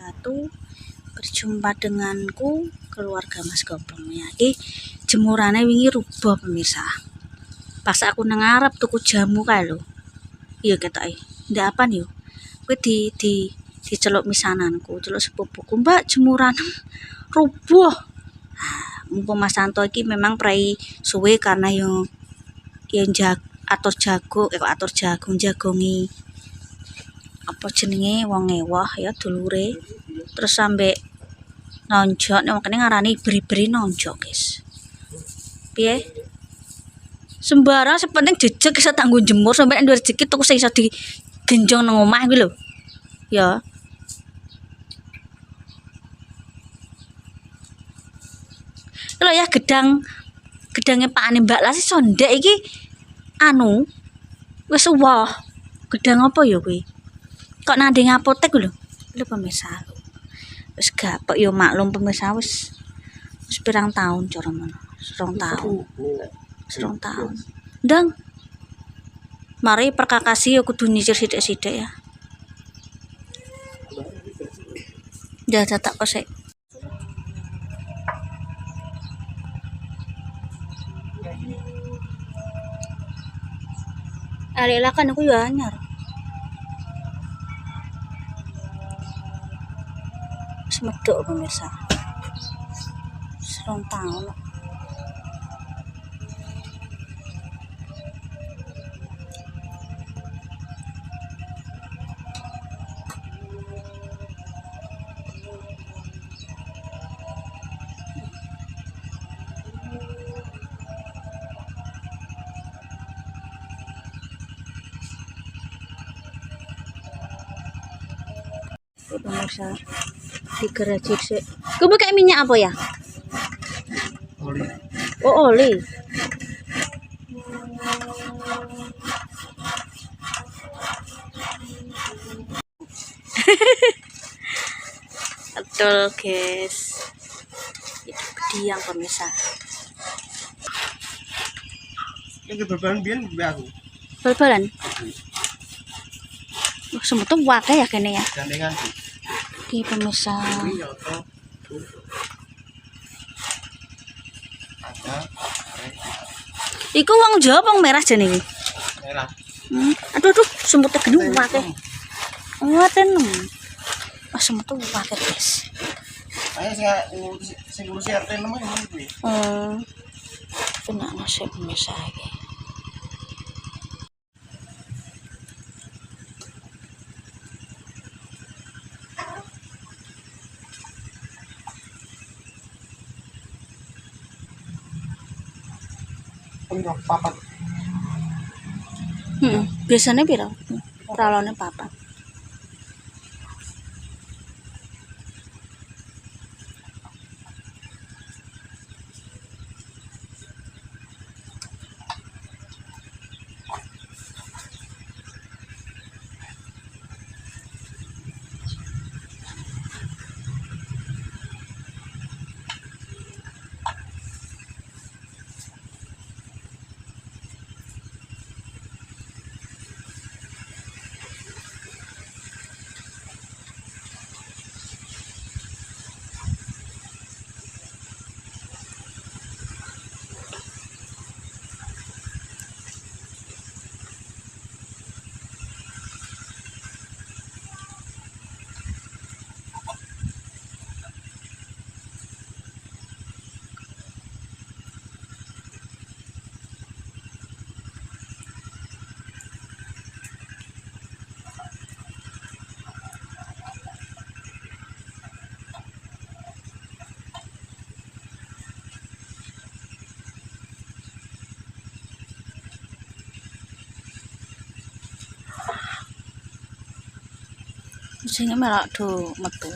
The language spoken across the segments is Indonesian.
wabarakatuh. Berjumpa denganku, keluarga Mas Gobong ya. Iki jemurannya wingi rubuh pemirsa. Pas aku nang ngarep tuku jamu kae lho. Iya ketoke. Ndak apa yo. Kowe diceluk misananku, celuk sepupuku, "Mbak, jemuran rubuh." Mumpung Mas Santo iki memang prai suwe karena yo atur jagung jagongi apa jenenge wong ewah ya dulure, terus sampe nonjok nek kene ngarani beri-beri nonjok guys. Piye sembarang sepenting jejeg iso tanggung jemur sampe nek rezeki tuku sing iso digenjong nang omah kuwi lho ya. Lho ya gedangnya Pak Ane Mbak Lasi sondek iki anu wis wah. Gedang apa ya kuwi? Kok nanding apotek lho. Lho pemirsa. Wis gapok ya maklum pemirsa wis pirang tahun cara ngono. 2 tahun. 2 tahun. Ndang. Mari perkakasi ya kudu nyicir sithik-sithik ya. Ya tak kosek. Alila kan aku ya anyar. Semedok pemirsa. 2 tahun. Pemirsa digerajik sih. Kau pakai minyak apa ya? Oli. Oh, oli. Betul guys. Itu diang pemirsa. Ini berbalan biar aku. Bal-balan. Semua tuh wakai ya kene ya. Gandengan. Di pemirsa. Ada. Iku wong Jawa wong merah jane iki. Merah. Aduh semut gedung wakai. Ngaten. Oh semut tuh wakai guys. Ayo sing ngurusi RT nomor ngene kuwi. Kena nasi pemirsa iki. Piro papat. Biasanya piro? Pralone papat. Sing melak do metu.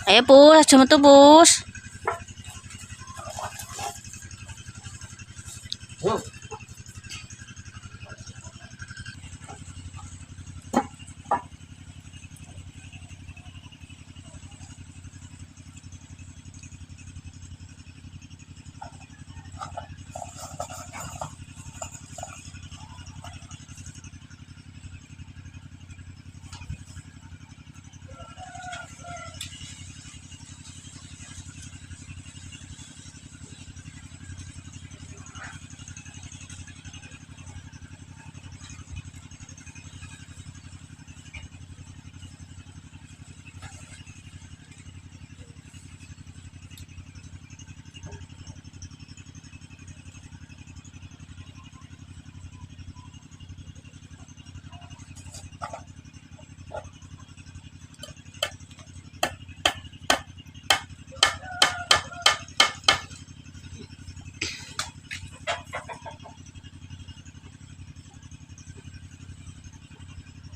Ayo Pus, aja metu Pus.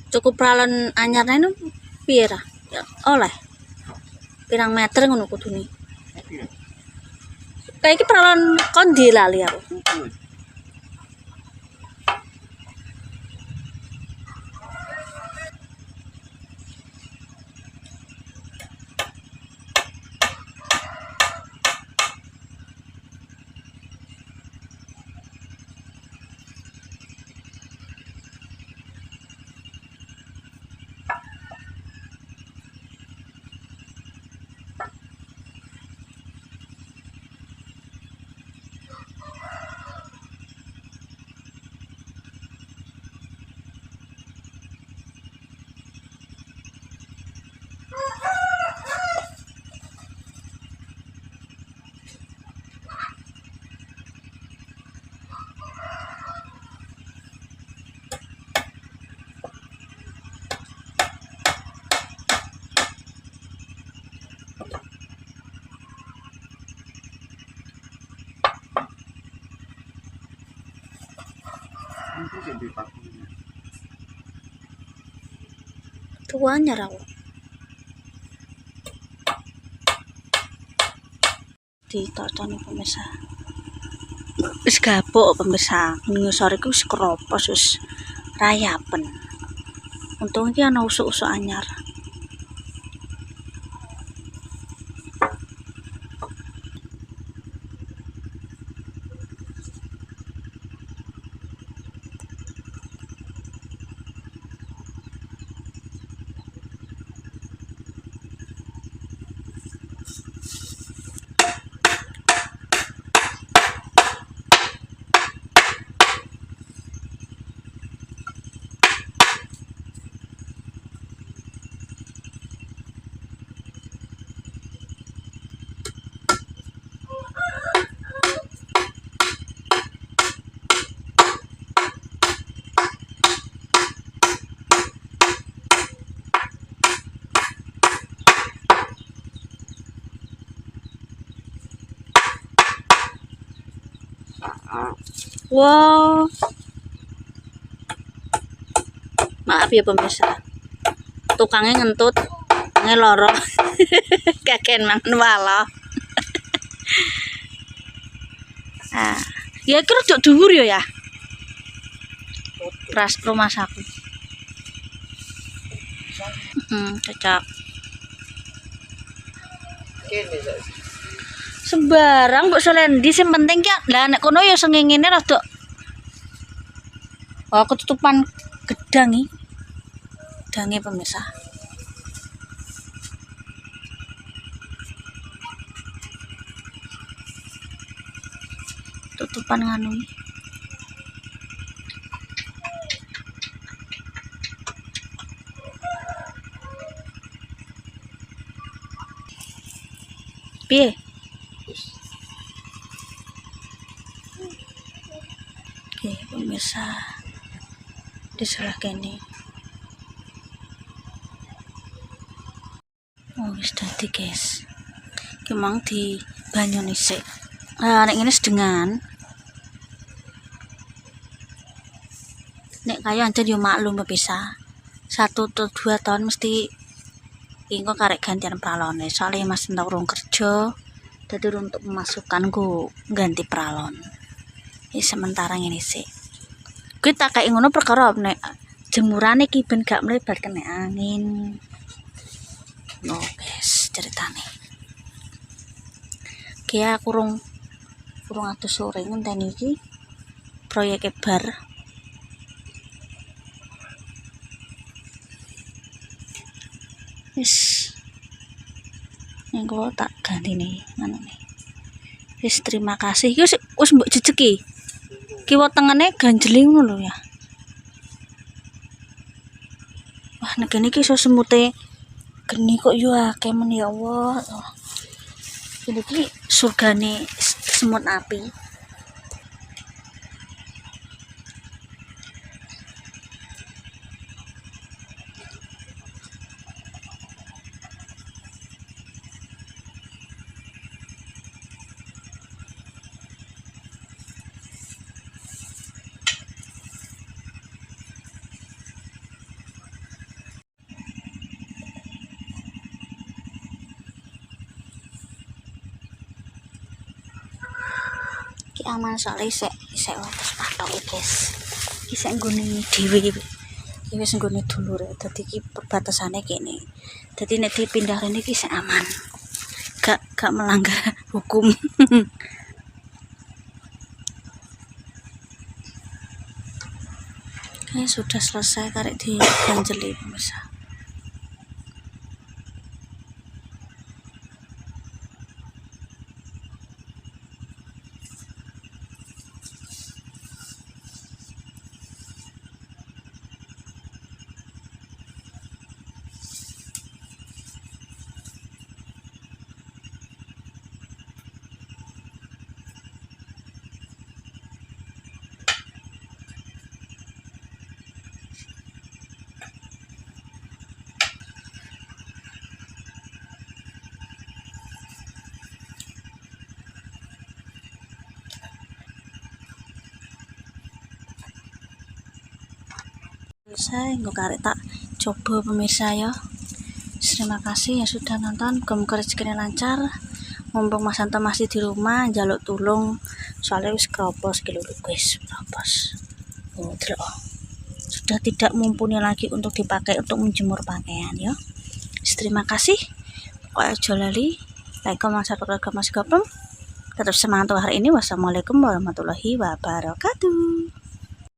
Cukup pralon anyarnya itu piye ra? Ya, oleh pirang meter ngono kudune. Tapi ya. Kayak iki pralon kondi lali aku. Itu sih di paku. Tuku anyar aku. Ditotoni pemirsa. Wis gabuk pemirsa. Ngisor iku wis keropos wis rayapen. Untung iki ana usuk-usuk anyar. Wow. Maaf ya pemirsa. Tukangnya ngentut, ngeloro. Kakek mangan walo. Ah, ya iki rada dhuwur ya. Pras rumah saku. Cocok. Kene sak. Sembarang mbok solendi sing penting ki lah nek kono ya sengengene rada. Oh, ketutupan gedang iki. Gedange pemirsa. Tutupan nganu iki. Piye? Oke, pemirsa. Di sebelah kene. Oh, wis dadi, guys. Ki mang di banyu nisik. Nah, nek ngene sedengan. Nek kaya ancen yo maklum pemirsa. 1 atau 2 tahun mesti ingko karek gantian pralone. Soalnya Mas entuk urung kerja. Dadi untuk pemasukanku ganti pralon. Ini sementara ngene sih. Kuwi tak kayak ngono perkara nek jemurane ki ben gak mlebar kena angin. No, guys, ceritane. Ki aku urung atus sore ngenteni iki proyek bar. Wis engko tak gantine nganune. Wis terima kasih. Iki wis mbok jejeki. Kiwa tengene ganjeling ngono lho ya. Wah, nek kene iki iso semute geni kok yo akeh men ya Allah. Ini ki surgane semut api. aman soalnya isek wates patok guys. Isek nggone dhewe iki. Iki wis nggone dulur. Dadi iki perbatasane kene. Dadi nek dipindah rene iki isek aman. Gak melanggar hukum. Sudah selesai karek diganjeli pemirsa. Saya nggak karek tak coba pemirsa ya. Terima kasih yang sudah nonton. Semoga rezekinya lancar. Mumpung Mas Anto masih di rumah, jaluk tulung soalnya wis kropos kilo guys, kropos. Oh, sudah tidak mumpuni lagi untuk dipakai untuk menjemur pakaian ya. Terima kasih. Pokoknya aja lali like, comment, subscribe ke Mas Gopeng. Tetap semangat hari ini. Wassalamualaikum warahmatullahi wabarakatuh.